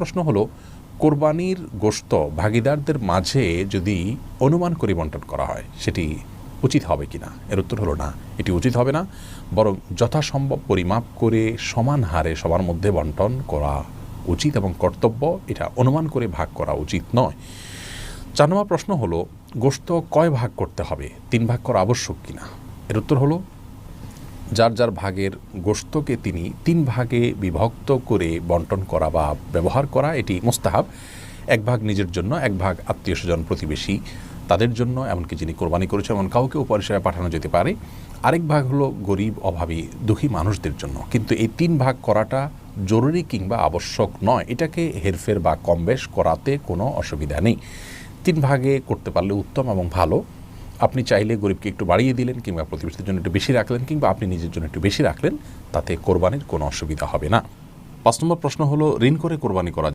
প্রশ্ন হলো, কোরবানির গোশত ভাগীদারদের মাঝে যদি অনুমান করে বন্টন করা হয় সেটি উচিত হবে কিনা? এর উত্তর হলো না, এটি উচিত হবে না, বরং যথাসম্ভব পরিমাপ করে সমান হারে সবার মধ্যে বন্টন করা উচিত এবং কর্তব্য। এটা অনুমান করে ভাগ করা উচিত নয়। 4 নম্বর প্রশ্ন হলো, গোশত কয় ভাগ করতে হবে, 3 ভাগ করা আবশ্যক কিনা? এর উত্তর হলো, যার যার ভাগের গোশতকে তিনি 3 ভাগে বিভক্ত করে বন্টন করা বা ব্যবহার করা এটি মুস্তাহাব। 1 ভাগ নিজের জন্য, 1 ভাগ আত্মীয় স্বজন প্রতিবেশী তাদের জন্য, এমনকি যিনি কোরবানি করেছে এমন কাউকে উপহার হিসেবে পাঠানো যেতে পারে। আরেক ভাগ হলো গরিব, অভাবী, দুঃখী মানুষদের জন্য। কিন্তু এই 3 ভাগ করাটা জরুরি কিংবা আবশ্যক নয়, এটাকে হেরফের বা কমবেশ করাতে কোনো অসুবিধা নেই। 3 ভাগে করতে পারলে উত্তম এবং ভালো। আপনি চাইলে গরিবকে একটু বাড়িয়ে দিলেন, কিংবা প্রতিবেশীদের জন্য একটু বেশি রাখলেন, কিংবা আপনি নিজের জন্য একটু বেশি রাখলেন, তাতে কোরবানির কোনো অসুবিধা হবে না। 5 নম্বর প্রশ্ন হলো, ঋণ করে কোরবানি করা